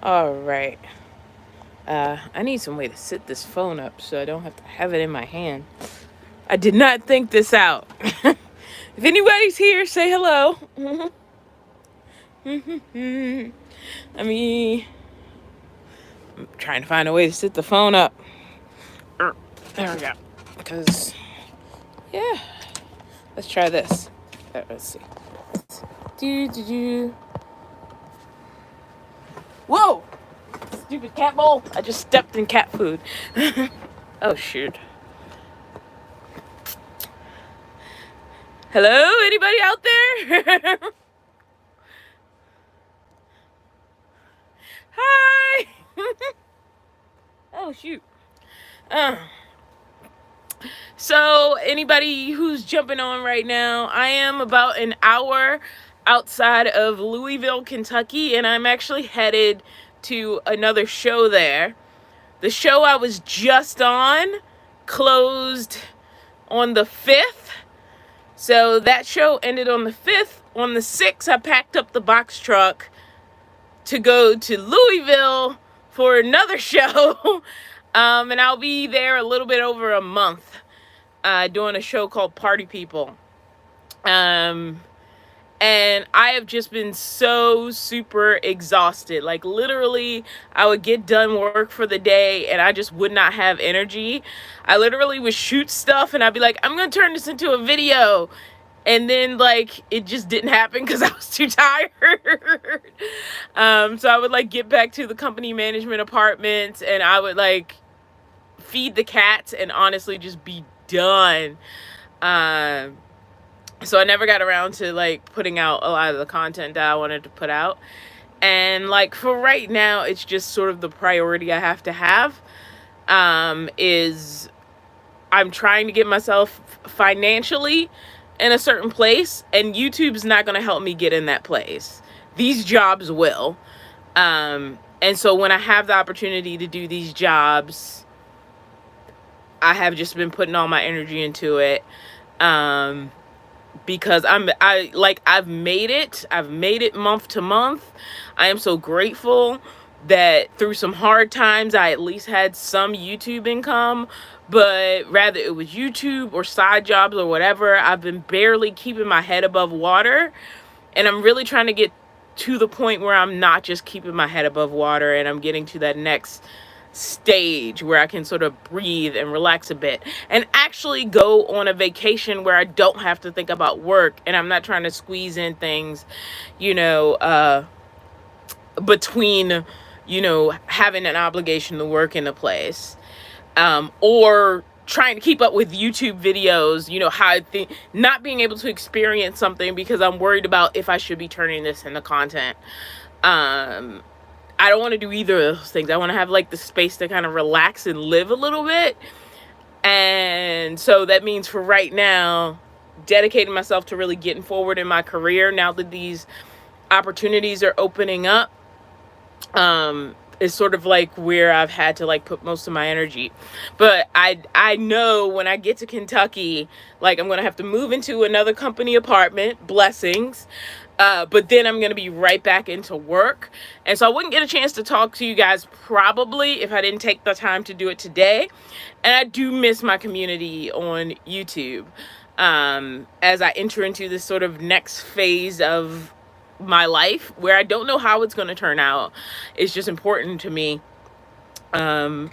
All right. I need some way to sit this phone up so I don't have to have it in my hand. I did not think this out. If anybody's here, say hello. I mean, I'm trying to find a way to sit the phone up. There we go. Because, yeah. Let's try this. Let's see. Do. Whoa! Stupid cat bowl. I just stepped in cat food. Oh, shoot. Hello? Anybody out there? Hi! Oh, shoot. So, anybody who's jumping on right now, I am about an hour outside of Louisville, Kentucky, and I'm actually headed to another show there. The show I was just on closed on the 5th. So that show ended on the 5th. On the 6th, I packed up the box truck to go to Louisville for another show. And I'll be there a little bit over a month doing a show called Party People. And I have just been so super exhausted. Like, literally, I would get done work for the day and I just would not have energy. I literally would shoot stuff and I'd be like, I'm going to turn this into a video. And then, like, it just didn't happen because I was too tired. So I would, like, get back to the company management apartment and I would, like, feed the cats and honestly just be done. So I never got around to, like, putting out a lot of the content that I wanted to put out. And, like, for right now, it's just sort of the priority I have to have, is I'm trying to get myself financially in a certain place, and YouTube's not going to help me get in that place. These jobs will. And so when I have the opportunity to do these jobs, I have just been putting all my energy into it. Because I've made it month to month. I am so grateful that through some hard times, I at least had some YouTube income, but rather it was YouTube or side jobs or whatever, I've been barely keeping my head above water. And I'm really trying to get to the point where I'm not just keeping my head above water and I'm getting to that next stage where I can sort of breathe and relax a bit and actually go on a vacation where I don't have to think about work and I'm not trying to squeeze in things, between, having an obligation to work in a place, or trying to keep up with YouTube videos, how I think, not being able to experience something because I'm worried about if I should be turning this into content. I don't want to do either of those things. I want to have, like, the space to kind of relax and live a little bit. And so that means for right now, dedicating myself to really getting forward in my career now that these opportunities are opening up, is sort of like where I've had to, like, put most of my energy. But I know when I get to Kentucky, like, I'm going to have to move into another company apartment, blessings. But then I'm going to be right back into work. And so I wouldn't get a chance to talk to you guys probably if I didn't take the time to do it today. And I do miss my community on YouTube, as I enter into this sort of next phase of my life where I don't know how it's going to turn out. It's just important to me. And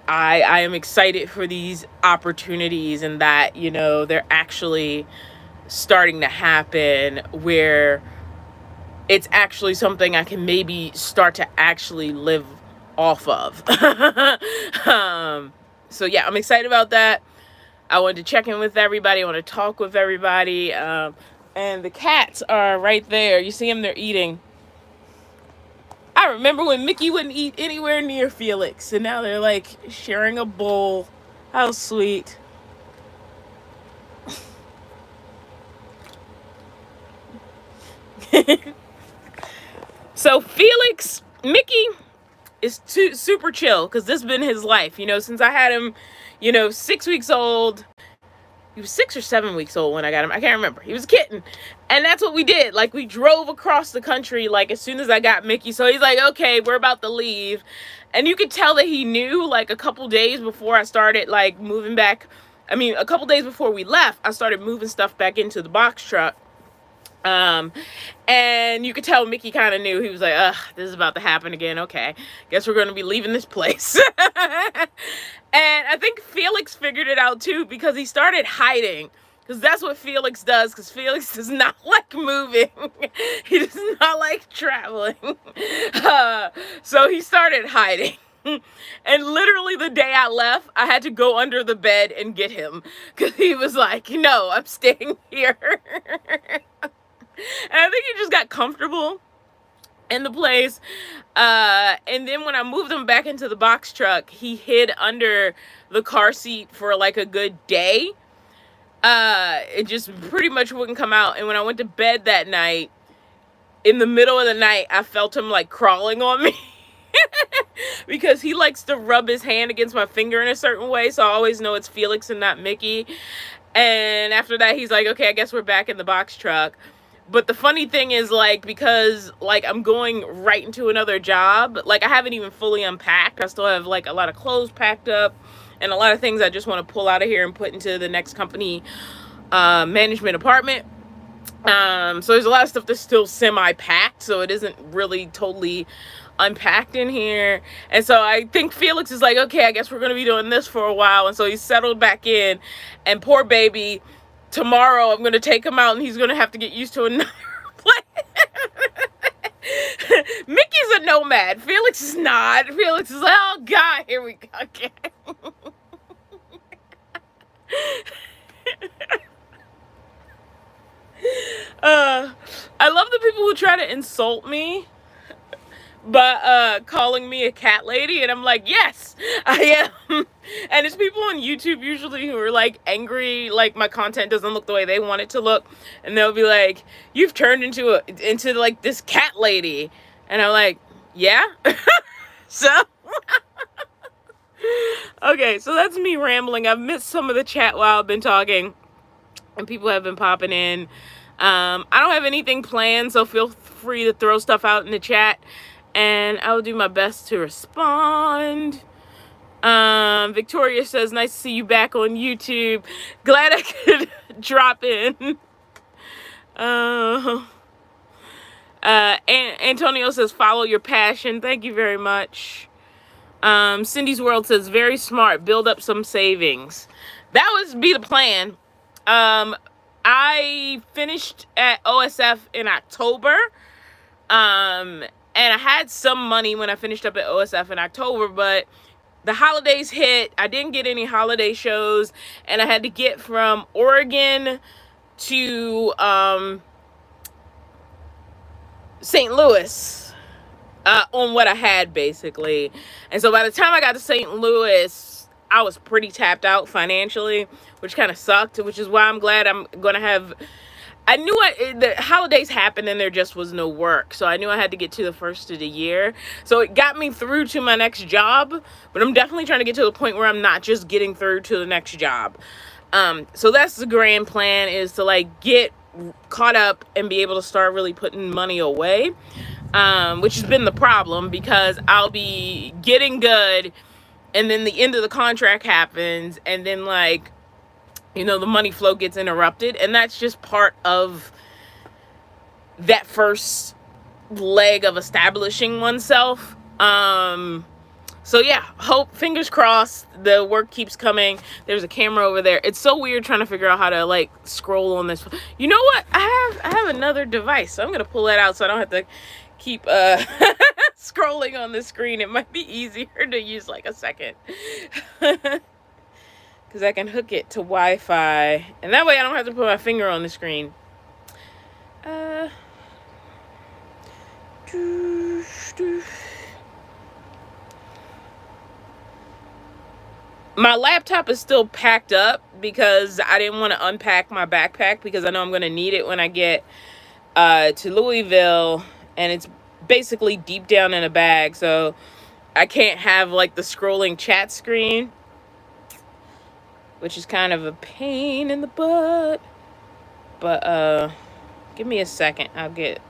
I am excited for these opportunities and that, they're actually starting to happen where it's actually something I can maybe start to actually live off of. So yeah, I'm excited about that. I wanted to check in with everybody. I want to talk with everybody. And the cats are right there. You see them, they're eating. I remember when Mickey wouldn't eat anywhere near Felix, and now they're, like, sharing a bowl. How sweet. So Felix, Mickey is super chill because this has been his life, since I had him, 6 weeks old. he was 6 or 7 weeks old when I got him. I can't remember. He was a kitten. And that's what we did. Like, we drove across the country, like, as soon as I got Mickey. So he's like, okay, we're about to leave. And you could tell that he knew, like, a couple days before I started, like, moving back. I mean, a couple days before we left, I started moving stuff back into the box truck. And you could tell Mickey kind of knew. He was like, ugh, this is about to happen again. Okay, guess we're going to be leaving this place. And I think Felix figured it out too, because he started hiding. Because that's what Felix does, because Felix does not like moving. He does not like traveling. So he started hiding. And literally the day I left, I had to go under the bed and get him. Because he was like, no, I'm staying here. And I think he just got comfortable in the place. And then when I moved him back into the box truck, he hid under the car seat for like a good day. It just pretty much wouldn't come out. And when I went to bed that night, in the middle of the night, I felt him like crawling on me. Because he likes to rub his hand against my finger in a certain way. So I always know it's Felix and not Mickey. And after that, he's like, okay, I guess we're back in the box truck. But the funny thing is, like, because, like, I'm going right into another job, like, I haven't even fully unpacked. I still have, like, a lot of clothes packed up and a lot of things I just want to pull out of here and put into the next company management apartment. So there's a lot of stuff that's still semi-packed, so it isn't really totally unpacked in here. And so I think Felix is like, okay, I guess we're going to be doing this for a while. And so he's settled back in, and poor baby, tomorrow I'm going to take him out and he's going to have to get used to another place. Mickey's a nomad. Felix is not. Felix is like, oh God, here we go again. I love the people who try to insult me by calling me a cat lady, and I'm like, yes, I am. And it's people on YouTube usually who are like angry, like my content doesn't look the way they want it to look, and they'll be like, you've turned into like this cat lady, and I'm like, yeah. So okay, so that's me rambling. I've missed some of the chat while I've been talking, and people have been popping in. I don't have anything planned, so feel free to throw stuff out in the chat, and I'll do my best to respond. Victoria says, nice to see you back on YouTube. Glad I could drop in. Antonio says, follow your passion. Thank you very much. Cindy's World says, very smart. Build up some savings. That would be the plan. I finished at OSF in October. And I had some money when I finished up at OSF in October, but the holidays hit. I didn't get any holiday shows, and I had to get from Oregon to St. Louis on what I had, basically. And so by the time I got to St. Louis, I was pretty tapped out financially, which kind of sucked, which is why I'm glad I'm going to have... I knew the holidays happened and there just was no work. So I knew I had to get to the first of the year. So it got me through to my next job. But I'm definitely trying to get to the point where I'm not just getting through to the next job. So that's the grand plan, is to like get caught up and be able to start really putting money away. Which has been the problem, because I'll be getting good and then the end of the contract happens, and then like, you know, the money flow gets interrupted, and that's just part of that first leg of establishing oneself. So yeah, fingers crossed, the work keeps coming. There's a camera over there. It's so weird trying to figure out how to like scroll on this. You know what? I have another device, so I'm gonna pull that out so I don't have to keep scrolling on the screen. It might be easier to use like a second. Because I can hook it to Wi-Fi. And that way I don't have to put my finger on the screen. My laptop is still packed up because I didn't want to unpack my backpack, because I know I'm going to need it when I get to Louisville. And it's basically deep down in a bag. So I can't have like the scrolling chat screen. which is kind of a pain in the butt. But give me a second. I'll get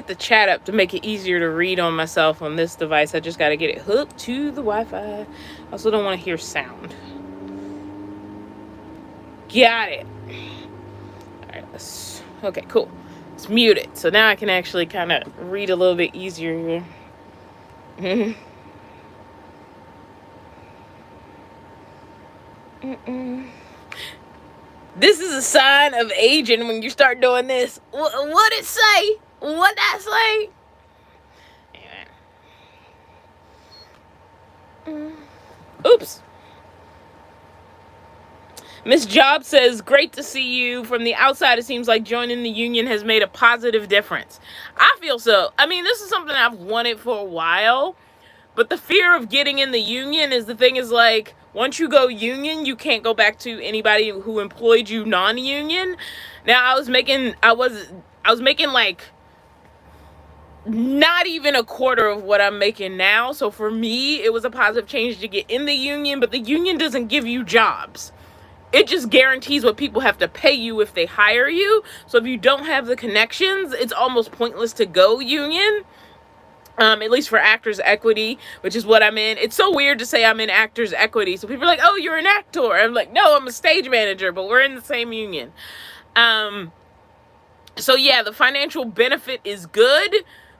the chat up to make it easier to read on myself on this device. I just got to get it hooked to the Wi-Fi. Also don't want to hear sound. Got it. All right, okay, cool. It's muted, so now I can actually kind of read a little bit easier here. This is a sign of aging when you start doing this. What it say? What that say? Oops. Miss Job says, great to see you. From the outside, it seems like joining the union has made a positive difference. I feel so. I mean, this is something I've wanted for a while, but the fear of getting in the union is the thing is like, once you go union, you can't go back to anybody who employed you non-union. Now, I was making like not even a quarter of what I'm making now. So for me, it was a positive change to get in the union, but the union doesn't give you jobs. It just guarantees what people have to pay you if they hire you. So if you don't have the connections, it's almost pointless to go union. At least for Actors Equity, which is what I'm in. It's so weird to say I'm in Actors Equity. So people are like, oh, you're an actor. I'm like, no, I'm a stage manager, but we're in the same union. So yeah, the financial benefit is good,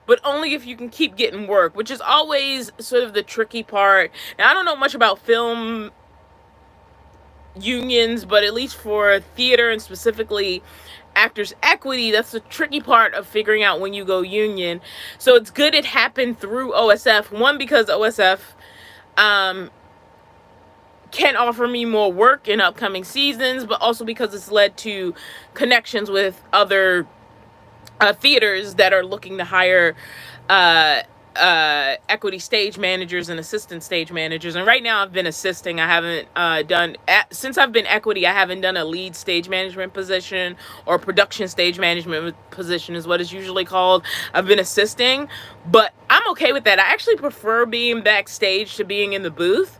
but only if you can keep getting work, which is always sort of the tricky part. Now, I don't know much about film unions, but at least for theater and specifically Actors Equity, that's the tricky part of figuring out when you go union. So it's good it happened through OSF. One, because OSF can offer me more work in upcoming seasons, but also because it's led to connections with other theaters that are looking to hire equity stage managers and assistant stage managers. And right now I've been assisting. I haven't since I've been equity, I haven't done a lead stage management position, or production stage management position is what it's usually called. I've been assisting, but I'm okay with that. I actually prefer being backstage to being in the booth.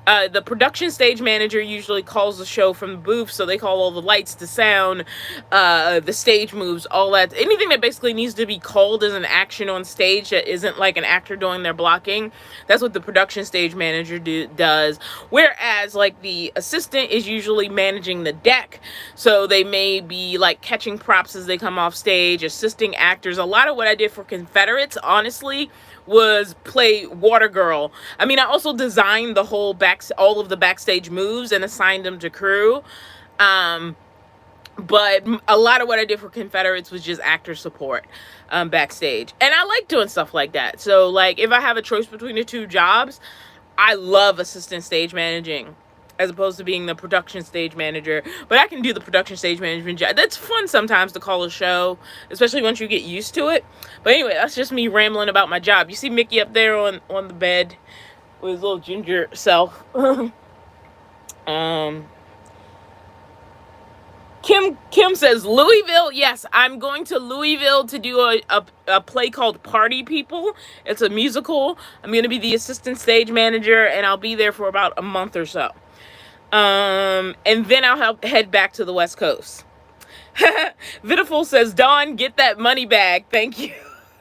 The production stage manager usually calls the show from the booth, so they call all the lights, the sound, the stage moves, all that. Anything that basically needs to be called as an action on stage that isn't like an actor doing their blocking, that's what the production stage manager does. Whereas, like, the assistant is usually managing the deck, so they may be, like, catching props as they come off stage, assisting actors. A lot of what I did for Confederates, honestly, was play water girl. I mean, I also designed the whole all of the backstage moves and assigned them to crew. But a lot of what I did for Confederates was just actor support backstage. And I like doing stuff like that. So, like, if I have a choice between the two jobs, I love assistant stage managing as opposed to being the production stage manager. But I can do the production stage management job. That's fun sometimes to call a show, especially once you get used to it. But anyway, that's just me rambling about my job. You see Mickey up there on the bed with his little ginger self. Kim says, Louisville. Yes, I'm going to Louisville to do a play called Party People. It's a musical. I'm going to be the assistant stage manager, and I'll be there for about a month or so. And then I'll head back to the West Coast. Vitiful says, Dawn, get that money bag. Thank you.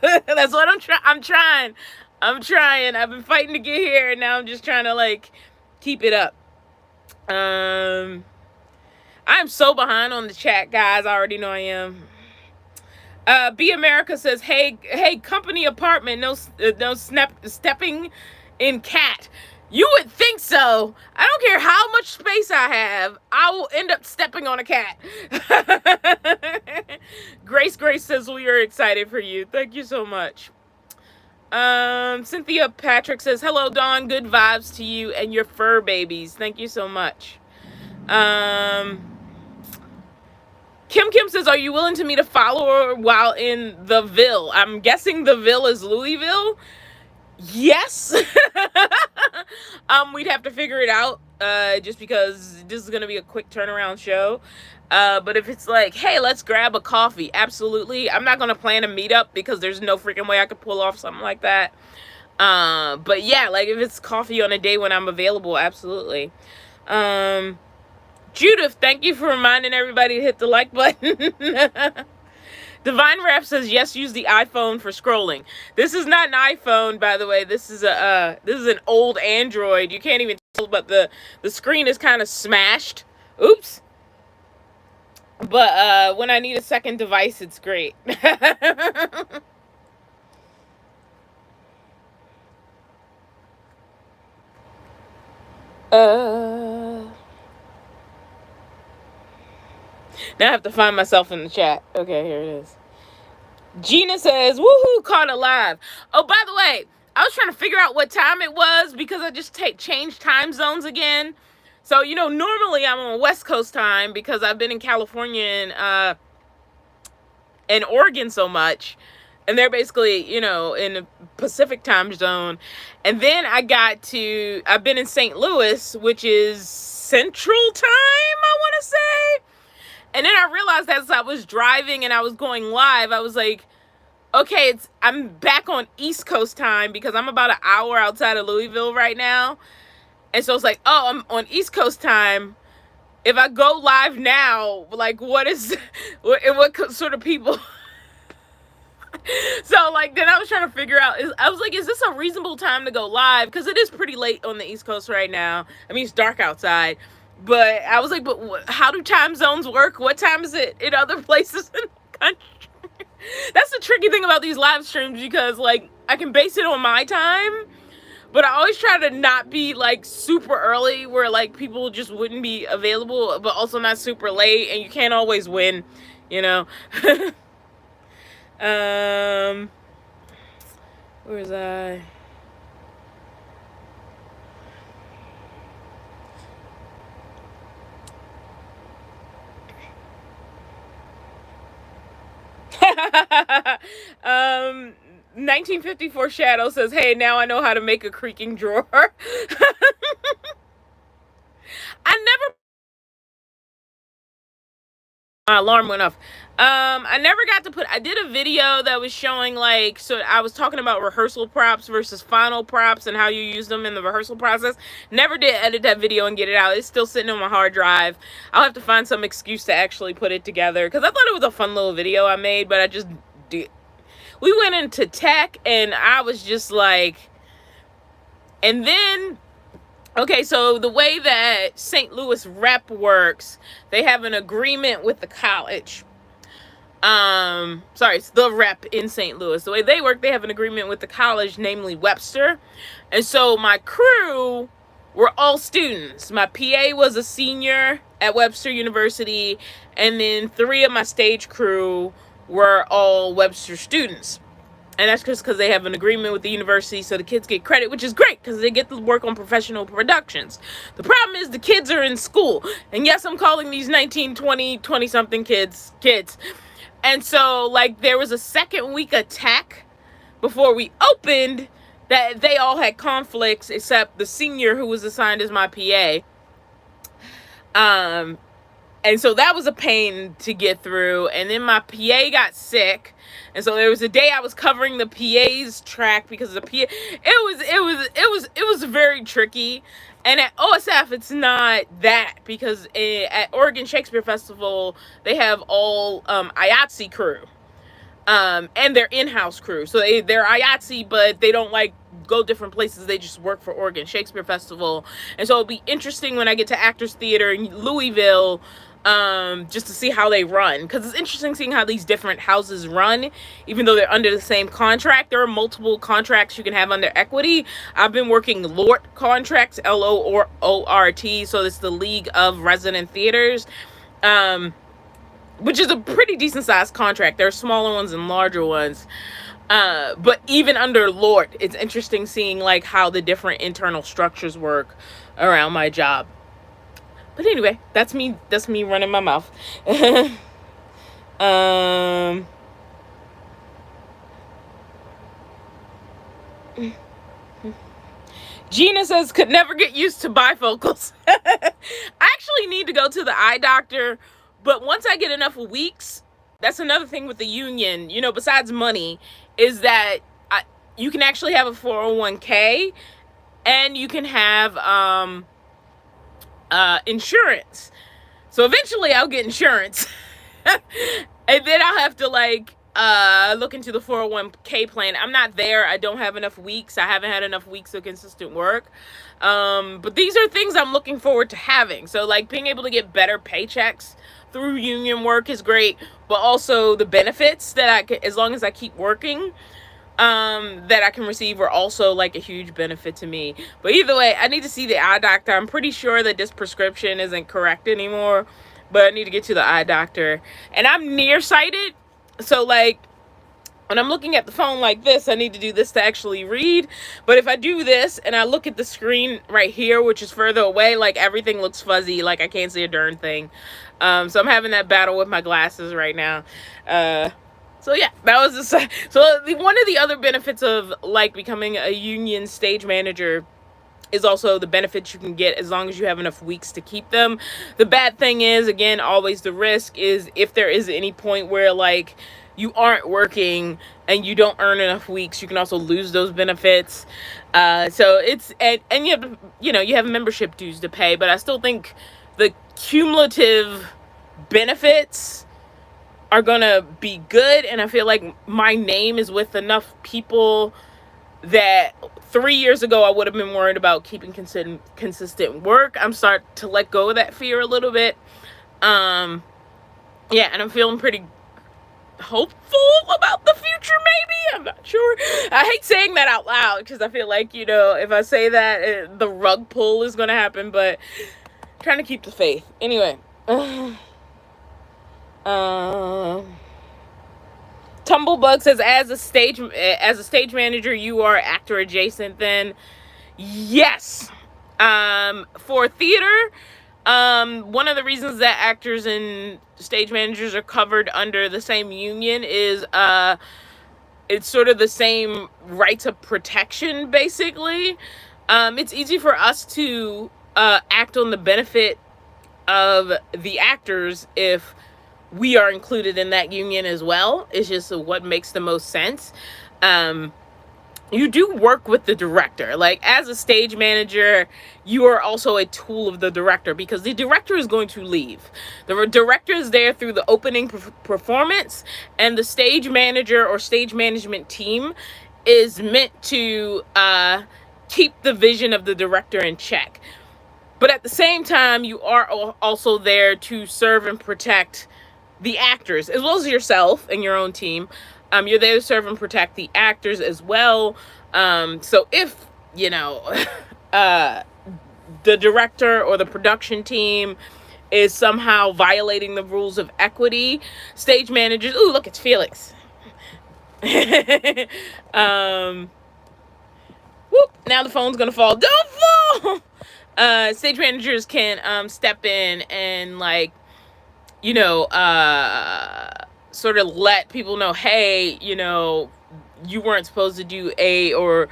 That's what I'm trying. I've been fighting to get here, and now I'm just trying to, like, keep it up. I'm so behind on the chat, guys. I already know I am. B America says, hey, company apartment, no stepping in cat. You would think so. I don't care how much space I have, I will end up stepping on a cat. Grace says, we are excited for you. Thank you so much. Cynthia Patrick says, hello, Dawn. Good vibes to you and your fur babies. Thank you so much. Kim says, are you willing to meet a follower while in the Ville? I'm guessing the Ville is Louisville. Yes. We'd have to figure it out, just because this is going to be a quick turnaround show. But if it's like, hey, let's grab a coffee, absolutely. I'm not going to plan a meetup because there's no freaking way I could pull off something like that. But yeah, like if it's coffee on a day when I'm available, absolutely. Judith, thank you for reminding everybody to hit the like button. Divine Rap says, yes, use the iPhone for scrolling. This is not an iPhone, by the way. This is an old Android. You can't even tell, but the screen is kind of smashed. Oops. But when I need a second device, it's great. Now I have to find myself in the chat. Okay, here it is. Gina says, woohoo, caught it live. Oh, by the way, I was trying to figure out what time it was because I just changed time zones again. So, normally I'm on West Coast time because I've been in California and Oregon so much. And they're basically, in the Pacific time zone. And then I've been in St. Louis, which is Central time, I want to say. And then I realized as I was driving and I was going live, I was like, okay, I'm back on East Coast time because I'm about an hour outside of Louisville right now. And so it's like, oh, I'm on East Coast time. If I go live now, like, what sort of people? So, like, then I was trying to figure out, I was like, is this a reasonable time to go live? Because it is pretty late on the East Coast right now. I mean, it's dark outside. But I was like, but how do time zones work? What time is it in other places in the country? That's the tricky thing about these live streams because, like, I can base it on my time, but I always try to not be, like, super early where, like, people just wouldn't be available, but also not super late, and you can't always win, Where was I? um 1954 Shadow says, hey, now I know how to make a creaking drawer. I never my alarm went off. I never got to I did a video that was showing, like, so I was talking about rehearsal props versus final props and how you use them in the rehearsal process. Never did edit that video and get it out. It's still sitting on my hard drive. I'll have to find some excuse to actually put it together because I thought it was a fun little video I made, but I just did. We went into tech and I was just like, and then, okay, so the way that St. Louis rep works, they have an agreement with the college. Sorry, it's the rep in St. Louis. The way they work, they have an agreement with the college, namely Webster. And so my crew were all students. My PA was a senior at Webster University, and then 3 of my stage crew were all Webster students. And that's just because they have an agreement with the university, so the kids get credit, which is great because they get to work on professional productions. The problem is the kids are in school. And yes, I'm calling these 19, 20-something kids. And so, like, there was a second week of tech before we opened that they all had conflicts except the senior who was assigned as my PA. And so that was a pain to get through. And then my PA got sick. And so there was a day I was covering the PA's track because the PA, it was very tricky. And at OSF, it's not that because at Oregon Shakespeare Festival, they have all IATSE crew. And their in-house crew. So they're IATSE, but they don't, like, go different places. They just work for Oregon Shakespeare Festival. And so it'll be interesting when I get to Actors Theater in Louisville, just to see how they run, because it's interesting seeing how these different houses run, even though they're under the same contract. There are multiple contracts you can have under equity. I've been working LORT contracts, LORT, so it's the League of Resident Theaters, which is a pretty decent sized contract. There are smaller ones and larger ones, but even under LORT, it's interesting seeing, like, how the different internal structures work around my job. But anyway, that's me running my mouth. Gina says, could never get used to bifocals. I actually need to go to the eye doctor, but once I get enough weeks, that's another thing with the union, besides money, is that you can actually have a 401k, and you can have insurance. So eventually I'll get insurance. And then I'll have to like look into the 401k plan. I'm not there. I don't have enough weeks. I haven't had enough weeks of consistent work. But these are things I'm looking forward to having. So like being able to get better paychecks through union work is great, but also the benefits that I can, as long as I keep working, that I can receive are also like a huge benefit to me. But either way, I need to see the eye doctor. I'm pretty sure that this prescription isn't correct anymore, but I need to get to the eye doctor. And I'm nearsighted, so like when I'm looking at the phone like this, I need to do this to actually read. But if I do this and I look at the screen right here, which is further away, like everything looks fuzzy, like I can't see a darn thing. So I'm having that battle with my glasses right now. So yeah, that was the, so one of the other benefits of like becoming a union stage manager is also the benefits you can get as long as you have enough weeks to keep them. The bad thing is, again, always the risk is if there is any point where like you aren't working and you don't earn enough weeks, you can also lose those benefits. So it's, and you have, you have membership dues to pay, but I still think the cumulative benefits are gonna be good. And I feel like my name is with enough people that 3 years ago I would have been worried about keeping consistent work. I'm starting to let go of that fear a little bit. Yeah, and I'm feeling pretty hopeful about the future, maybe. I'm not sure. I hate saying that out loud because I feel like, if I say that, the rug pull is going to happen, but I'm trying to keep the faith. Anyway. Tumblebug says, as a stage manager, you are actor adjacent then. Yes. For theater, one of the reasons that actors and stage managers are covered under the same union is it's sort of the same rights of protection, basically. It's easy for us to act on the benefit of the actors if we are included in that union as well. It's just what makes the most sense. You do work with the director. Like as a stage manager, you are also a tool of the director because the director is going to leave. The director is there through the opening performance, and the stage manager or stage management team is meant to keep the vision of the director in check. But at the same time, you are also there to serve and protect the actors, as well as yourself and your own team. You're there to serve and protect the actors as well. So if, the director or the production team is somehow violating the rules of equity, stage managers, ooh, look, it's Felix. Whoop, now the phone's gonna fall. Don't fall! Stage managers can step in and sort of let people know, hey, you weren't supposed to do A, or,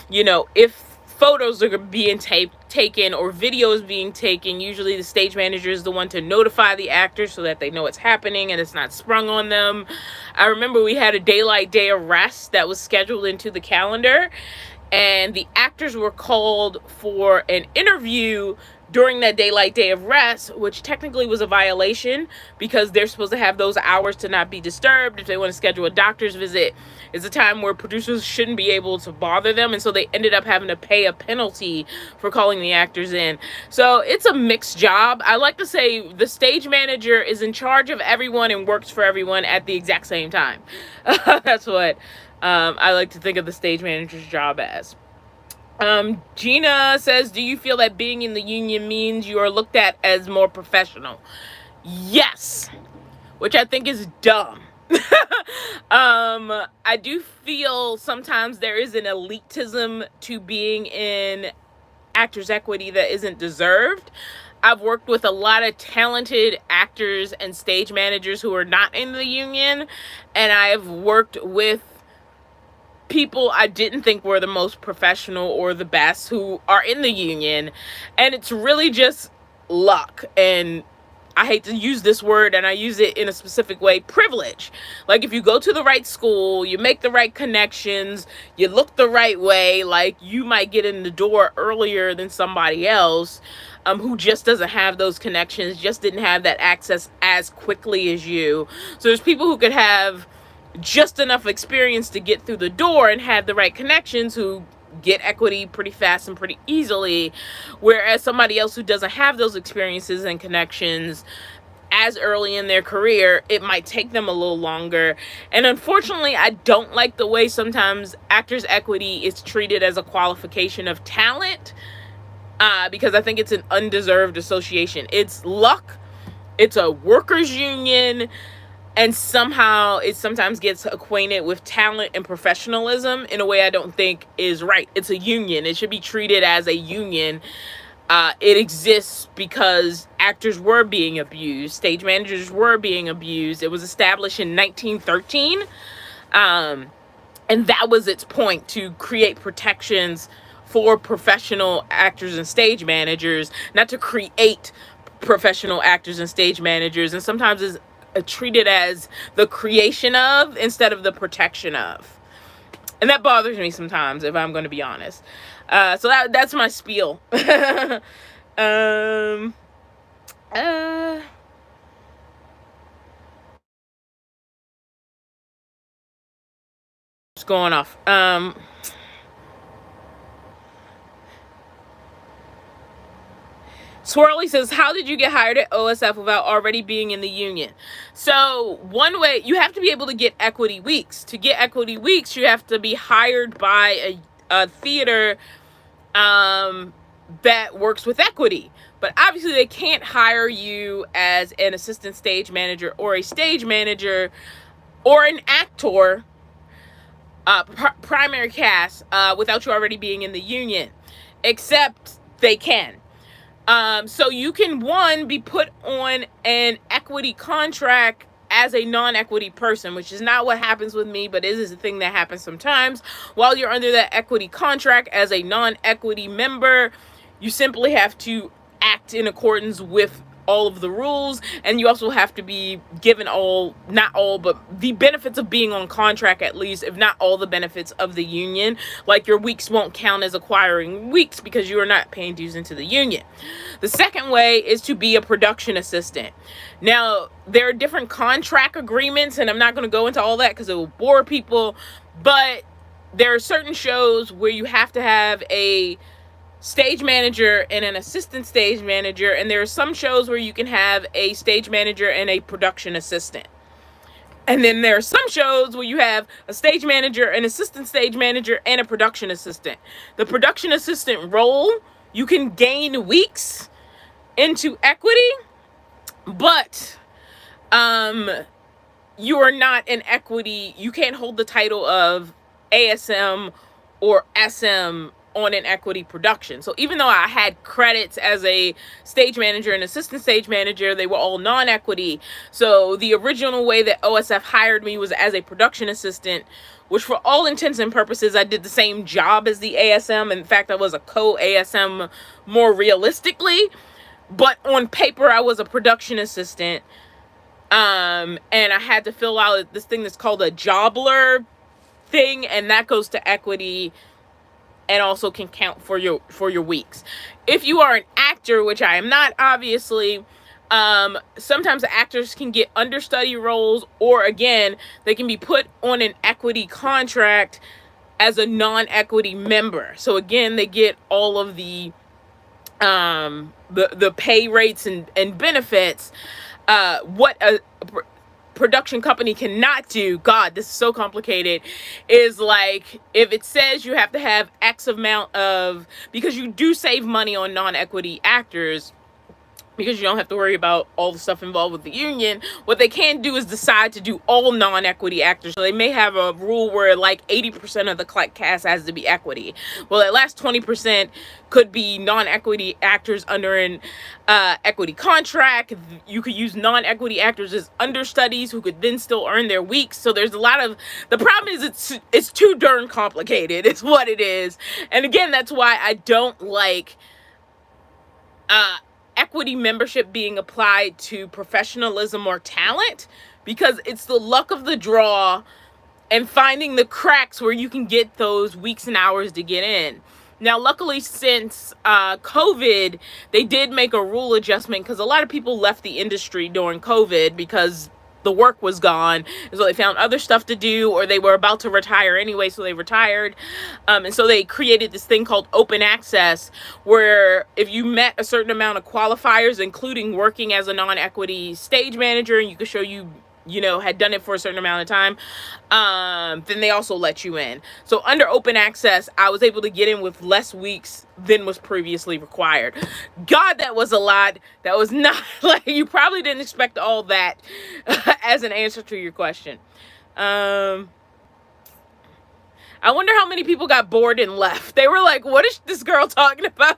if photos are being taken or videos being taken, usually the stage manager is the one to notify the actors so that they know what's happening and it's not sprung on them. I remember we had a daylight day arrest that was scheduled into the calendar, and the actors were called for an interview during that daylight day of rest, which technically was a violation because they're supposed to have those hours to not be disturbed. If they want to schedule a doctor's visit, it's a time where producers shouldn't be able to bother them. And so they ended up having to pay a penalty for calling the actors in. So it's a mixed job. I like to say the stage manager is in charge of everyone and works for everyone at the exact same time. That's what I like to think of the stage manager's job as. Gina says, do you feel that being in the union means you are looked at as more professional? Yes, which I think is dumb. I do feel sometimes there is an elitism to being in actors' equity that isn't deserved. I've worked with a lot of talented actors and stage managers who are not in the union, and I've worked with people I didn't think were the most professional or the best who are in the union, and it's really just luck. And I hate to use this word and I use it in a specific way, privilege. Like if you go to the right school, you make the right connections, you look the right way, like you might get in the door earlier than somebody else who just doesn't have those connections, just didn't have that access as quickly as you. So there's people who could have just enough experience to get through the door and have the right connections who get equity pretty fast and pretty easily, whereas somebody else who doesn't have those experiences and connections as early in their career, it might take them a little longer. And unfortunately, I don't like the way sometimes actors equity is treated as a qualification of talent, because I think it's an undeserved association. It's luck, it's a workers union, and somehow it sometimes gets acquainted with talent and professionalism in a way I don't think is right. It's a union. It should be treated as a union. It exists because actors were being abused. Stage managers were being abused. It was established in 1913. And that was its point, to create protections for professional actors and stage managers, not to create professional actors and stage managers. And sometimes it's treated as the creation of instead of the protection of, and that bothers me sometimes, if I'm going to be honest. So that's my spiel. It's going off. Swirly says, how did you get hired at OSF without already being in the union? So one way, you have to be able to get equity weeks. To get equity weeks, you have to be hired by a theater that works with equity. But obviously they can't hire you as an assistant stage manager or a stage manager or an actor, primary cast, without you already being in the union, except they can. So you can, one, be put on an equity contract as a non-equity person, which is not what happens with me, but it is a thing that happens sometimes. While you're under that equity contract as a non-equity member, you simply have to act in accordance with all of the rules, and you also have to be given not all, but the benefits of being on contract, at least, if not all the benefits of the union. Like your weeks won't count as acquiring weeks because you are not paying dues into the union. The second way is to be a production assistant. Now, there are different contract agreements, and I'm not going to go into all that because it will bore people, but there are certain shows where you have to have a stage manager and an assistant stage manager, and there are some shows where you can have a stage manager and a production assistant. And then there are some shows where you have a stage manager, an assistant stage manager, and a production assistant. The production assistant role, you can gain weeks into equity, but you are not an equity. You can't hold the title of ASM or SM on an equity production. So even though I had credits as a stage manager and assistant stage manager, they were all non-equity. So the original way that OSF hired me was as a production assistant, which for all intents and purposes, I did the same job as the ASM. In fact, I was a co-ASM more realistically, but on paper, I was a production assistant. And I had to fill out this thing that's called a jobler thing, and that goes to equity and also can count for your weeks. If you are an actor, which I am not, obviously, sometimes actors can get understudy roles, or again, they can be put on an equity contract as a non-equity member. So again, they get all of the pay rates and benefits. What a production company cannot do, God, this is so complicated, is like, if it says you have to have X amount of, because you do save money on non-equity actors, because you don't have to worry about all the stuff involved with the union, what they can do is decide to do all non-equity actors. So they may have a rule where like 80% of the cast has to be equity. Well, that last 20% could be non-equity actors under an equity contract. You could use non-equity actors as understudies who could then still earn their weeks. So there's a lot of, the problem is it's too darn complicated. It's what it is. And again, that's why I don't like equity membership being applied to professionalism or talent, because it's the luck of the draw and finding the cracks where you can get those weeks and hours to get in. Now, luckily, since COVID, they did make a rule adjustment, because a lot of people left the industry during COVID because the work was gone. So they found other stuff to do, or they were about to retire anyway, so they retired. And so they created this thing called open access, where if you met a certain amount of qualifiers, including working as a non-equity stage manager, and you could show you had done it for a certain amount of time, then they also let you in. So under open access, I was able to get in with less weeks than was previously required. God, that was a lot. That was not, like, you probably didn't expect all that as an answer to your question. I wonder how many people got bored and left. They were like, what is this girl talking about?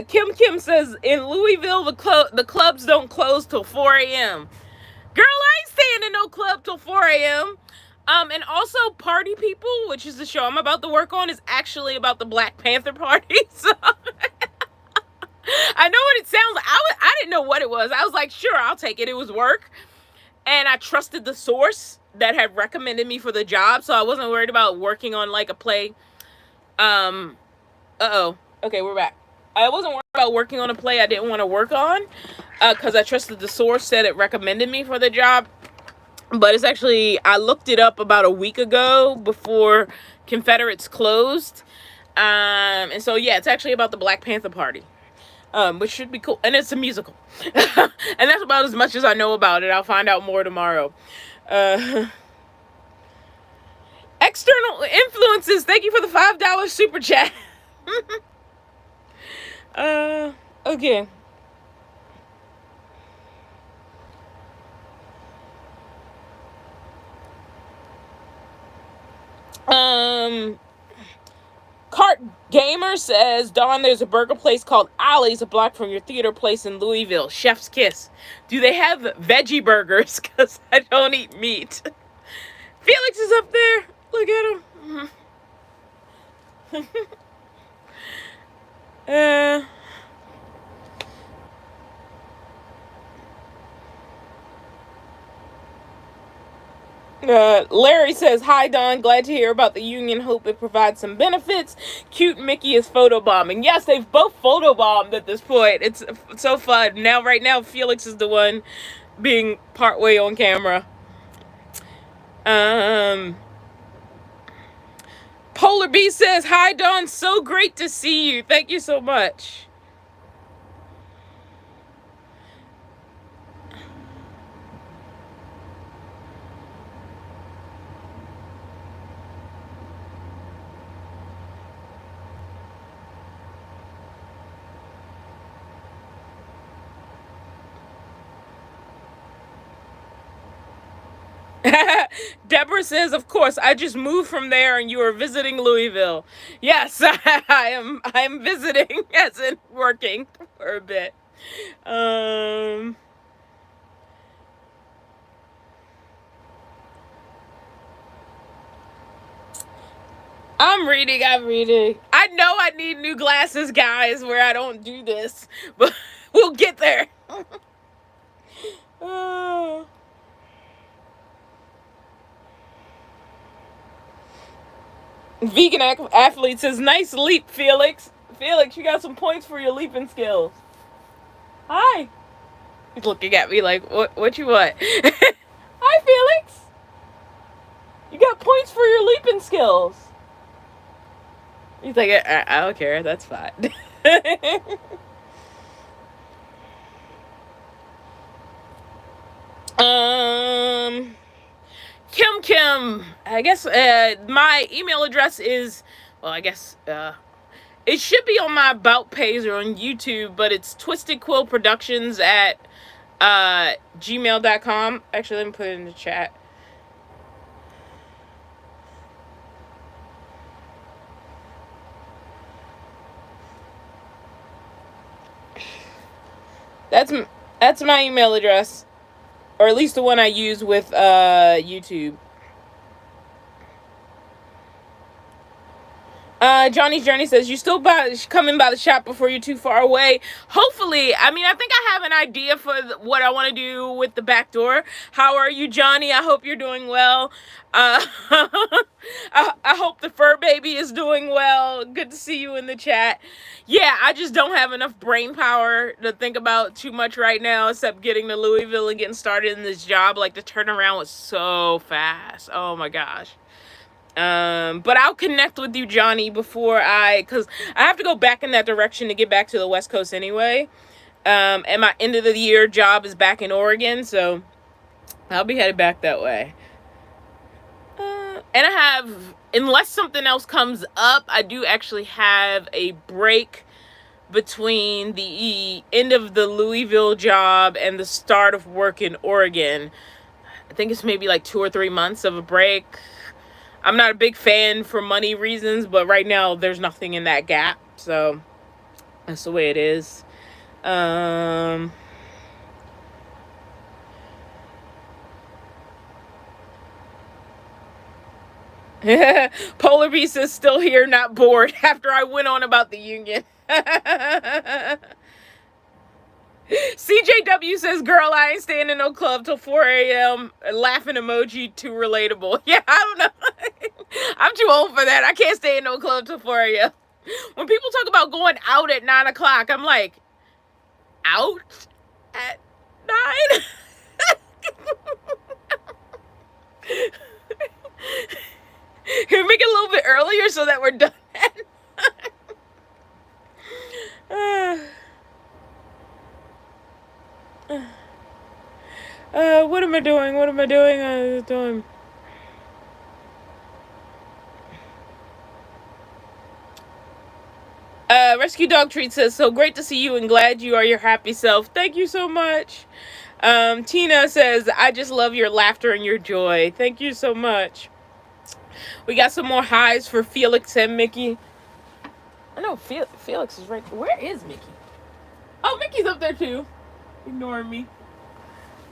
Kim says, in Louisville, the clubs don't close till 4 a.m. Girl, I ain't staying in no club till 4 a.m. And also Party People, which is the show I'm about to work on, is actually about the Black Panther Party. So I know what it sounds like. I didn't know what it was. I was like, sure, I'll take it. It was work. And I trusted the source that had recommended me for the job, so I wasn't worried about working on like a play. Okay, we're back. I wasn't worried about working on a play I didn't want to work on, because I trusted the source that it recommended me for the job. But it's actually, I looked it up about a week ago before Confederates closed. And so, yeah, it's actually about the Black Panther Party, which should be cool. And it's a musical. And that's about as much as I know about it. I'll find out more tomorrow. External influences, thank you for the $5 super chat. Okay. Cart Gamer says, Dawn, there's a burger place called Ollie's a block from your theater place in Louisville. Chef's Kiss. Do they have veggie burgers? Because I don't eat meat. Felix is up there. Look at him. Larry says, hi, Dawn. Glad to hear about the union. Hope it provides some benefits. Cute Mickey is photobombing. Yes, they've both photobombed at this point. It's so fun. Right now, Felix is the one being partway on camera. Polar Bee says, hi, Dawn. So great to see you. Thank you so much. Deborah says, of course, I just moved from there and you are visiting Louisville. Yes, I am visiting, as in working for a bit. I'm reading. I know I need new glasses, guys, where I don't do this, but we'll get there. Vegan athlete says, nice leap, Felix. Felix, you got some points for your leaping skills. Hi. He's looking at me like, what you want? Hi, Felix. You got points for your leaping skills. He's like, I don't care. That's fine. Kim, I guess my email address is, well, I guess it should be on my about page or on YouTube, but it's twistedquillproductions at gmail.com. Actually, let me put it in the chat. That's my email address, or at least the one I use with YouTube. Johnny's Journey says, you still coming by the shop before you're too far away. Hopefully. I mean, I think I have an idea for what I want to do with the back door. How are you, Johnny? I hope you're doing well. I hope the fur baby is doing well. Good to see you in the chat. Yeah, I just don't have enough brain power to think about too much right now, except getting to Louisville and getting started in this job. Like, the turnaround was so fast. Oh my gosh. But I'll connect with you, Johnny, because I have to go back in that direction to get back to the West Coast anyway. And my end of the year job is back in Oregon, so I'll be headed back that way. And I have, unless something else comes up, I do actually have a break between the end of the Louisville job and the start of work in Oregon. I think it's maybe like 2 or 3 months of a break. I'm not a big fan for money reasons, but right now there's nothing in that gap, so that's the way it is. Polar Beast is still here, not bored, after I went on about the union. CJW says, girl, I ain't staying in no club till 4 a.m. Laughing emoji, too relatable. Yeah, I don't know. I'm too old for that. I can't stay in no club till 4 a.m. When people talk about going out at 9 o'clock, I'm like, out at 9? Can we make it a little bit earlier so that we're done? What am I doing? What am I doing? Rescue Dog Treat says, so great to see you and glad you are your happy self. Thank you so much. Tina says, I just love your laughter and your joy. Thank you so much. We got some more highs for Felix and Mickey. I know Felix is right. Where is Mickey? Oh, Mickey's up there too. Ignoring me.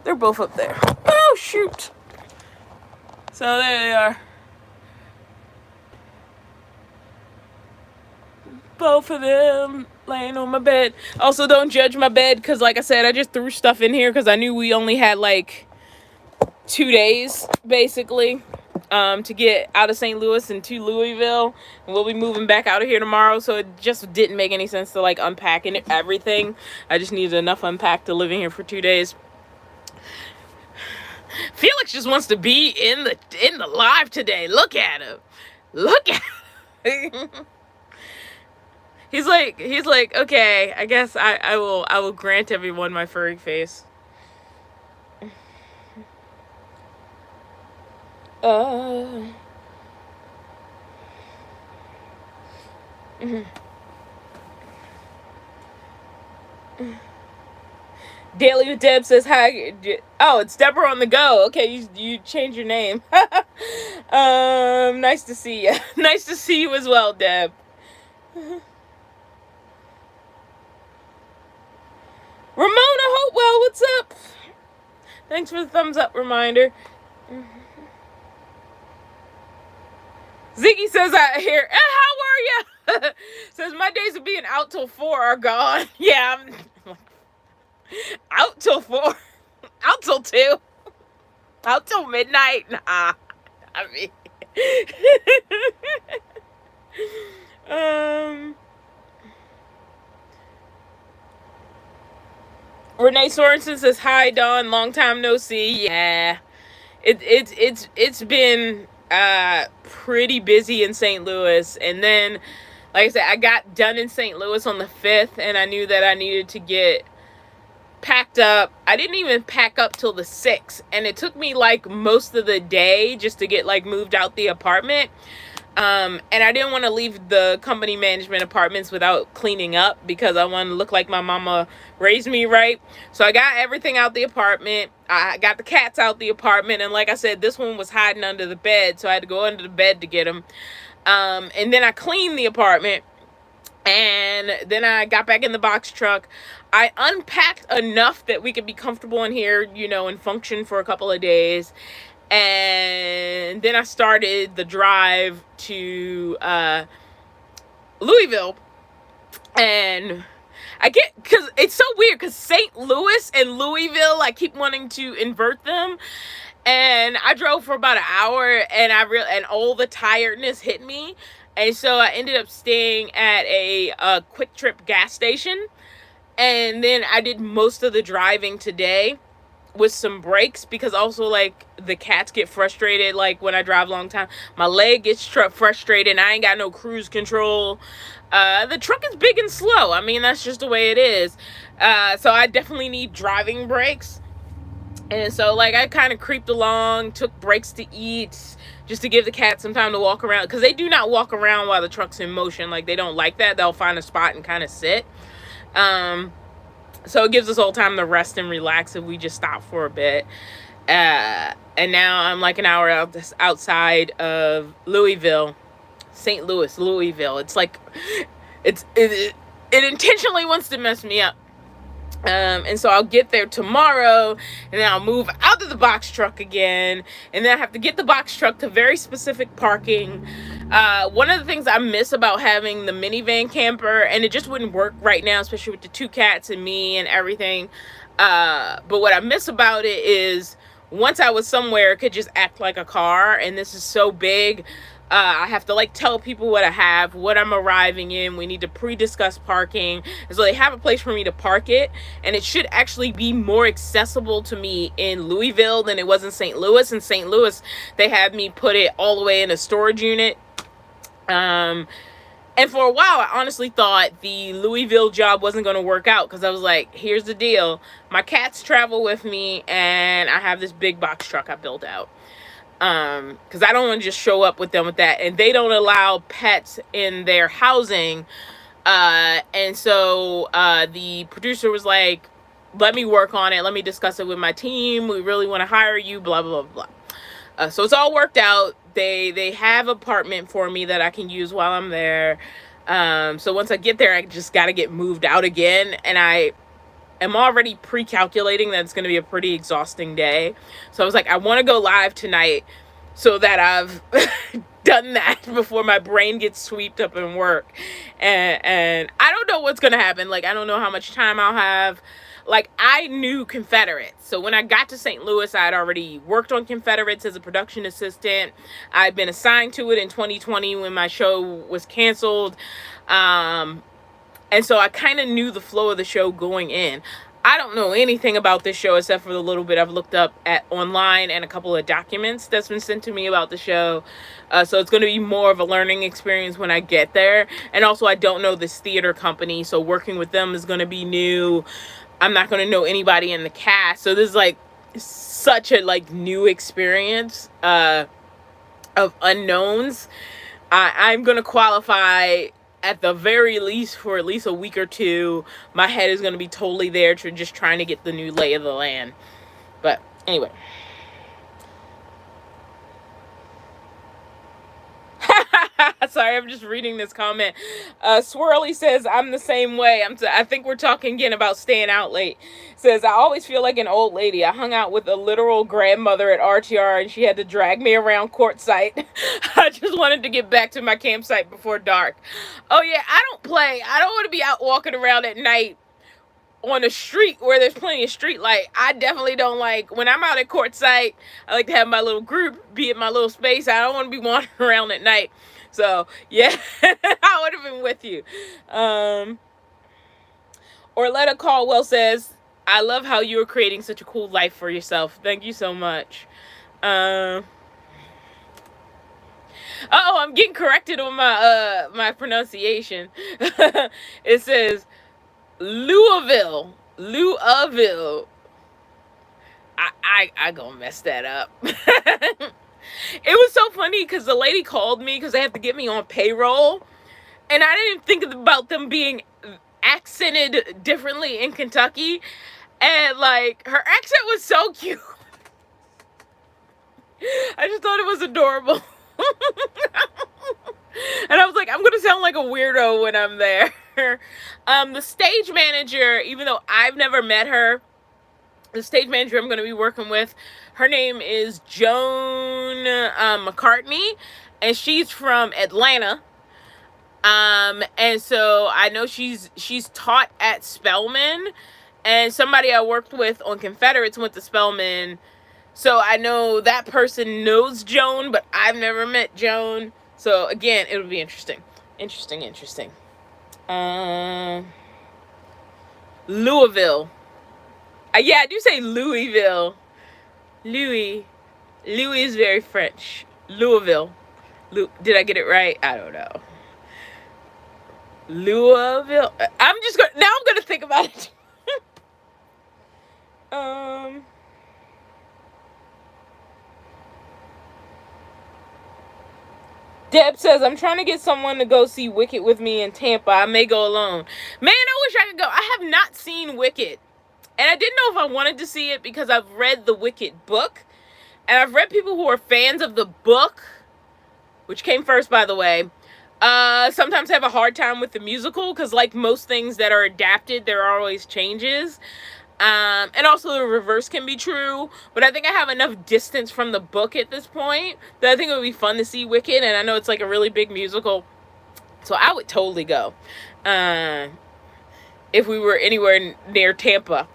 They're both up there. Oh, shoot. So there they are. Both of them laying on my bed. Also, don't judge my bed because, like I said, I just threw stuff in here because I knew we only had like 2 days, basically, to get out of St. Louis and to Louisville. And we'll be moving back out of here tomorrow, so it just didn't make any sense to like unpack everything. I just needed enough unpacked to live in here for 2 days. Felix just wants to be in the live today. Look at him. Look at him. He's like, okay, I guess I will grant everyone my furry face. Daily with Deb says hi. Oh, it's Deborah on the go. Okay, you changed your name. Nice to see you. Nice to see you as well, Deb. Ramona Hopewell, what's up? Thanks for the thumbs up reminder. Ziggy says out here, how are you? Says my days of being out till 4 are gone. Yeah, I'm out till 4. Out till 2. Out till midnight. Nah, I mean. Renee Sorensen says, hi, Dawn. Long time no see. Yeah. It's been pretty busy in St. Louis. And then, like I said, I got done in St. Louis on the 5th, and I knew that I needed to get packed up. I didn't even pack up till the 6th, and it took me like most of the day just to get like moved out the apartment. And I didn't want to leave the company management apartments without cleaning up because I wanted to look like my mama raised me right. So I got everything out the apartment. I got the cats out the apartment. And like I said, this one was hiding under the bed. So I had to go under the bed to get him. And then I cleaned the apartment. And then I got back in the box truck. I unpacked enough that we could be comfortable in here, you know, and function for a couple of days. And then I started the drive to Louisville, and I get, because it's so weird, because St. Louis and Louisville, I keep wanting to invert them. And I drove for about an hour, and and all the tiredness hit me. And so I ended up staying at a Quick Trip gas station. And then I did most of the driving today with some breaks, because also, like, the cats get frustrated, like, when I drive a long time. My leg gets frustrated, and I ain't got no cruise control. The truck is big and slow. I mean, that's just the way it is. So I definitely need driving breaks. And so, like, I kind of creeped along, took breaks to eat, just to give the cats some time to walk around, because they do not walk around while the truck's in motion. Like, they don't like that. They'll find a spot and kind of sit. So it gives us all time to rest and relax if we just stop for a bit. And now I'm like an hour outside of Louisville, St. Louis, Louisville. It's like, it intentionally wants to mess me up. And so I'll get there tomorrow, and then I'll move out of the box truck again, and then I have to get the box truck to very specific parking. One of the things I miss about having the minivan camper, and it just wouldn't work right now, especially with the 2 cats and me and everything. But what I miss about it is, once I was somewhere, it could just act like a car, and this is so big. I have to, like, tell people what I have, what I'm arriving in. We need to pre-discuss parking. And so they have a place for me to park it. And it should actually be more accessible to me in Louisville than it was in St. Louis. In St. Louis, they had me put it all the way in a storage unit. And for a while, I honestly thought the Louisville job wasn't going to work out, because I was like, here's the deal. My cats travel with me, and I have this big box truck I built out. Because I don't want to just show up with them with that, and they don't allow pets in their housing. And so the producer was like, let me work on it, let me discuss it with my team, we really want to hire you, blah blah blah blah. So it's all worked out. They have an apartment for me that I can use while I'm there. So once I get there, I just got to get moved out again, and I'm already pre-calculating that it's going to be a pretty exhausting day. So I was like, I want to go live tonight so that I've done that before my brain gets swept up in work. And I don't know what's going to happen. Like, I don't know how much time I'll have. Like, I knew Confederates. So when I got to St. Louis, I had already worked on Confederates as a production assistant. I'd been assigned to it in 2020 when my show was canceled. And so I kind of knew the flow of the show going in. I don't know anything about this show except for the little bit I've looked up at online and a couple of documents that's been sent to me about the show. So it's going to be more of a learning experience when I get there. And also, I don't know this theater company, so working with them is going to be new. I'm not going to know anybody in the cast. So this is like such a like new experience of unknowns. I'm going to qualify at the very least for at least a week or two. My head is going to be totally there to just trying to get the new lay of the land. But anyway. Sorry, I'm just reading this comment. Swirly says, I'm the same way. I think we're talking again about staying out late. Says, I always feel like an old lady. I hung out with a literal grandmother at RTR, and she had to drag me around courtside. I just wanted to get back to my campsite before dark. Oh yeah, I don't play. I don't want to be out walking around at night on a street where there's plenty of street light. I definitely don't like, when I'm out at courtside, I like to have my little group, be in my little space. I don't want to be wandering around at night. So yeah, I would have been with you. Orletta Caldwell says, I love how you are creating such a cool life for yourself. Thank you so much. I'm getting corrected on my pronunciation. It says Louisville. I gonna mess that up. It was so funny because the lady called me because they have to get me on payroll, and I didn't think about them being accented differently in Kentucky, and like her accent was so cute. I just thought it was adorable. And I was like, I'm gonna sound like a weirdo when I'm there. The stage manager, even though I've never met her, the stage manager I'm going to be working with, her name is Joan McCartney, and she's from Atlanta. And so I know she's taught at Spelman, and somebody I worked with on Confederates went to Spelman. So I know that person knows Joan, but I've never met Joan. So again, it'll be interesting. Interesting. Louisville. Yeah, I do say Louisville. Louis is very French. Louisville. Did I get it right? I don't know. Louisville. I'm gonna think about it. Deb says, I'm trying to get someone to go see Wicked with me in Tampa. I may go alone. Man, I wish I could go. I have not seen Wicked. And I didn't know if I wanted to see it because I've read the Wicked book. And I've read people who are fans of the book, which came first, by the way, sometimes have a hard time with the musical because, like most things that are adapted, there are always changes. And also the reverse can be true, but I think I have enough distance from the book at this point that I think it would be fun to see Wicked, and I know it's like a really big musical, so I would totally go, if we were anywhere near Tampa,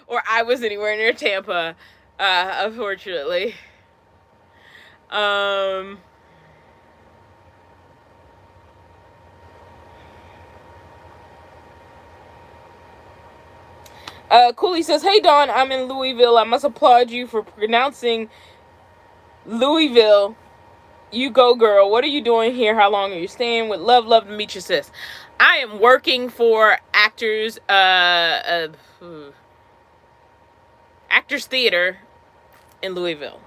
or I was anywhere near Tampa, unfortunately. Cooley says, hey Dawn, I'm in Louisville. I must applaud you for pronouncing Louisville. You go, girl. What are you doing here? How long are you staying? Would love to meet you, sis. I am working for Actors Theater in Louisville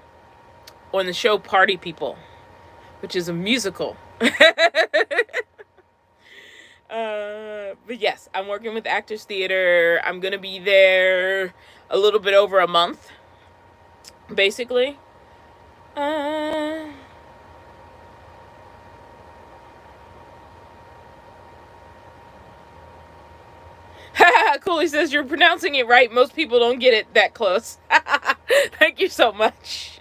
on the show Party People, which is a musical. But yes, I'm working with Actors Theater. I'm gonna be there a little bit over a month, basically. Cooley says, you're pronouncing it right. Most people don't get it that close. Thank you so much.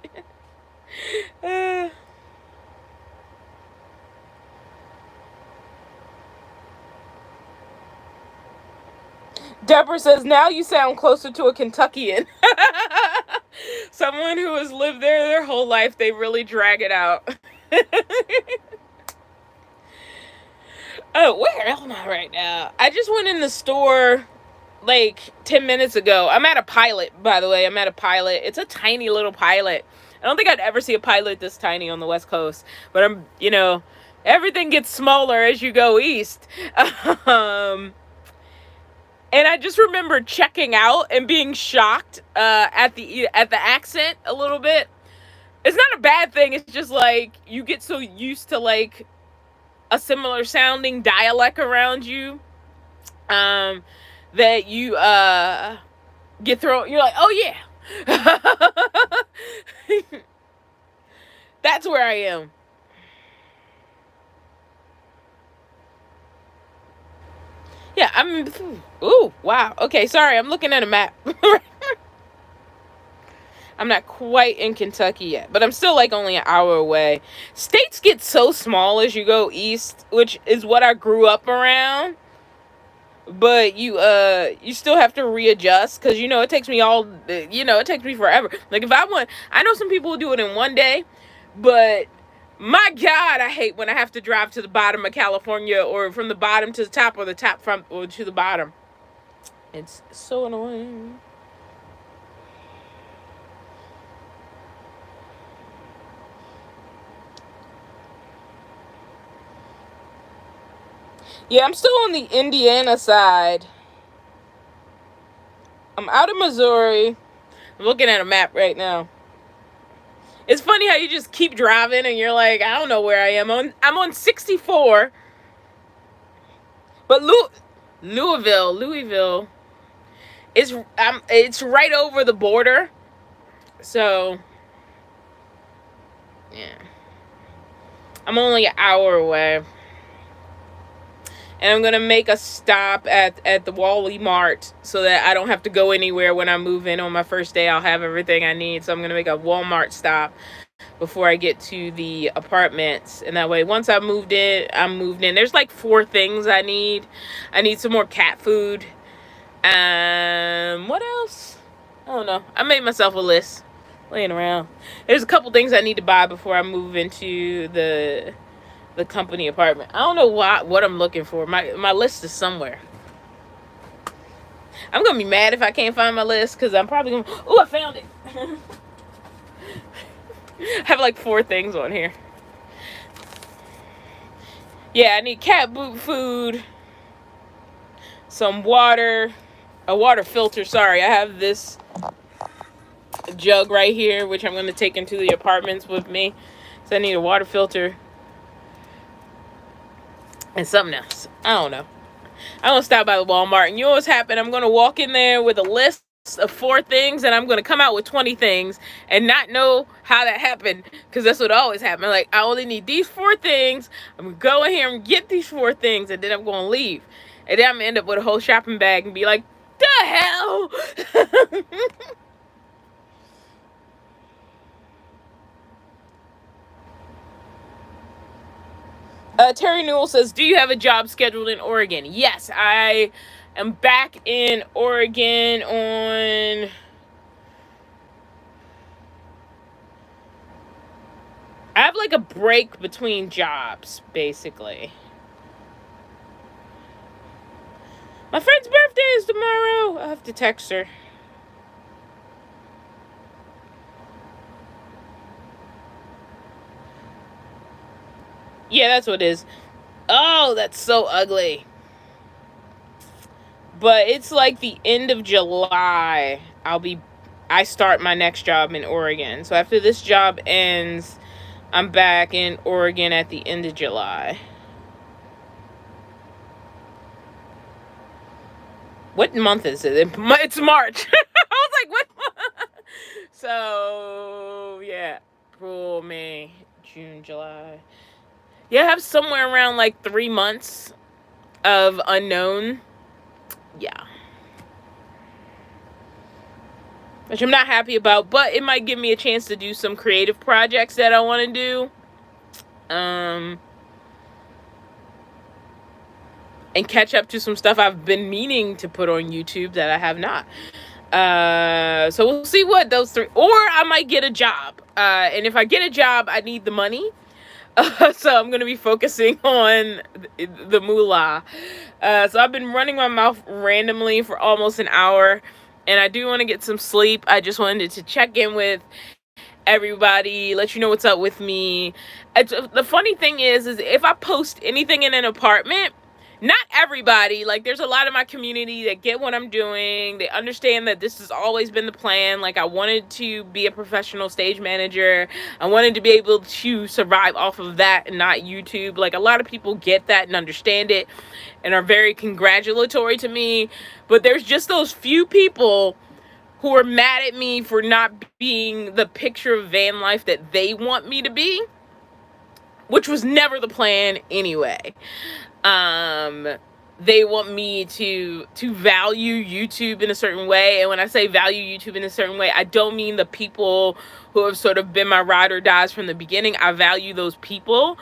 Deborah says, now you sound closer to a Kentuckian. Someone who has lived there their whole life, they really drag it out. Oh, where am I right now? I just went in the store like 10 minutes ago. I'm at a Pilot, by the way. I'm at a Pilot. It's a tiny little Pilot. I don't think I'd ever see a Pilot this tiny on the West Coast. But everything gets smaller as you go east. And I just remember checking out and being shocked at the accent a little bit. It's not a bad thing. It's just like you get so used to like a similar sounding dialect around you that you get thrown. You're like, oh yeah, that's where I am. Yeah, ooh, wow. Okay, sorry, I'm looking at a map. I'm not quite in Kentucky yet, but I'm still like only an hour away. States get so small as you go east, which is what I grew up around. But you still have to readjust because it takes me it takes me forever. Like if I know some people who do it in one day, but my God, I hate when I have to drive to the bottom of California or from the bottom to the top or the top from or to the bottom. It's so annoying. Yeah, I'm still on the Indiana side. I'm out of Missouri. I'm looking at a map right now. It's funny how you just keep driving and you're like, I don't know where I am. I'm on 64. But Louisville it's right over the border. So yeah. I'm only an hour away. And I'm going to make a stop at the Wally Mart so that I don't have to go anywhere when I move in on my first day. I'll have everything I need. So I'm going to make a Walmart stop before I get to the apartments. And that way, once I'm moved in, I'm moved in. There's like 4 things I need. I need some more cat food. What else? I don't know. I made myself a list laying around. There's a couple things I need to buy before I move into the company apartment. I don't know what I'm looking for. My list is somewhere. I'm gonna be mad if I can't find my list, because I'm probably gonna... Oh, I found it. I have like 4 things on here. Yeah, I need cat food, some water, a water filter. Sorry, I have this jug right here, which I'm going to take into the apartments with me. So I need a water filter and something else. I don't know. I'm going to stop by the Walmart, and you know what's happened? I'm going to walk in there with a list of 4 things, and I'm going to come out with 20 things and not know how that happened, because that's what always happens. Like, I only need these 4 things. I'm going to go in here and get these 4 things, and then I'm going to leave. And then I'm going to end up with a whole shopping bag and be like, the hell? Terry Newell says, do you have a job scheduled in Oregon? Yes, I am back in Oregon on... I have like a break between jobs, basically. My friend's birthday is tomorrow. I'll have to text her. Yeah, that's what it is. Oh, that's so ugly. But it's like the end of July. I start my next job in Oregon. So after this job ends, I'm back in Oregon at the end of July. What month is it? It's March. I was like, what month? So, yeah. April, May, June, July. Yeah, I have somewhere around like 3 months of unknown. Yeah. Which I'm not happy about, but it might give me a chance to do some creative projects that I want to do. And catch up to some stuff I've been meaning to put on YouTube that I have not. So we'll see what those 3... Or I might get a job. And if I get a job, I need the money. So I'm going to be focusing on the moolah. So I've been running my mouth randomly for almost an hour. And I do want to get some sleep. I just wanted to check in with everybody, let you know what's up with me. The funny thing is if I post anything in an apartment, not everybody, like there's a lot of my community that get what I'm doing. They understand that this has always been the plan. Like, I wanted to be a professional stage manager. I wanted to be able to survive off of that and not YouTube. Like, a lot of people get that and understand it and are very congratulatory to me. But there's just those few people who are mad at me for not being the picture of van life that they want me to be, which was never the plan anyway. They want me to value YouTube in a certain way. And when I say value YouTube in a certain way, I don't mean the people who have sort of been my ride or dies from the beginning. I value those people,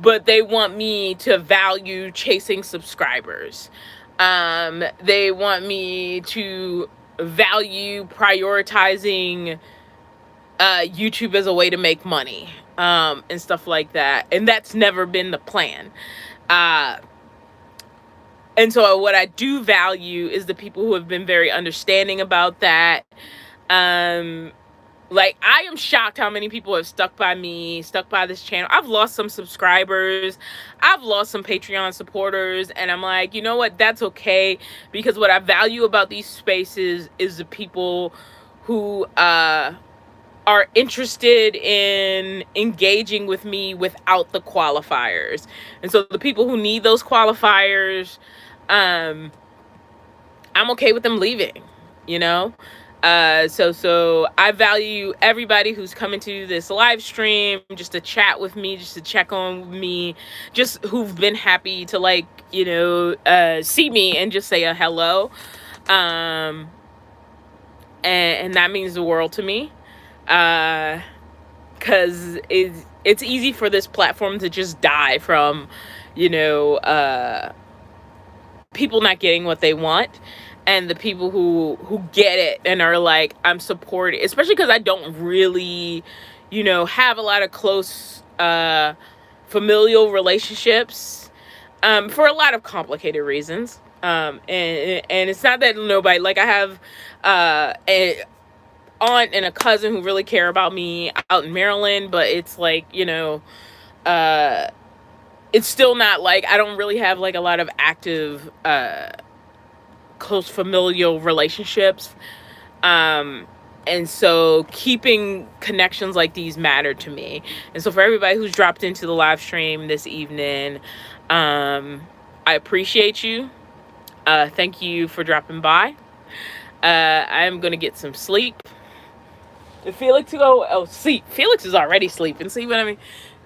but they want me to value chasing subscribers. They want me to value prioritizing YouTube as a way to make money, and stuff like that. And that's never been the plan. And so what I do value is the people who have been very understanding about that. Like, I am shocked how many people have stuck by me, stuck by this channel. I've lost some subscribers. I've lost some Patreon supporters. And I'm like, you know what? That's okay. Because what I value about these spaces is the people who are interested in engaging with me without the qualifiers. And so the people who need those qualifiers, I'm okay with them leaving, you know? So I value everybody who's coming to this live stream just to chat with me, just to check on me, just who've been happy to, like, you know, see me and just say a hello. And that means the world to me. because it's easy for this platform to just die from, people not getting what they want, and the people who get it and are like, I'm supporting, especially because I don't really, have a lot of close familial relationships, for a lot of complicated reasons. And it's not that nobody, like, I have a aunt and a cousin who really care about me out in Maryland, but it's like, it's still not like, I don't really have like a lot of active close familial relationships. And so keeping connections like these matter to me. And so for everybody who's dropped into the live stream this evening, I appreciate you. Thank you for dropping by. I'm going to get some sleep. Did Felix go? Oh, sleep. Felix is already sleeping. See what I mean?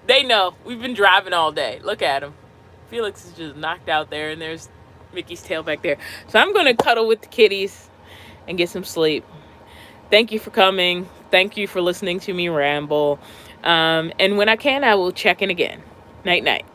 They know. We've been driving all day. Look at him. Felix is just knocked out there, and there's Mickey's tail back there. So I'm going to cuddle with the kitties and get some sleep. Thank you for coming. Thank you for listening to me ramble. And when I can, I will check in again. Night, night.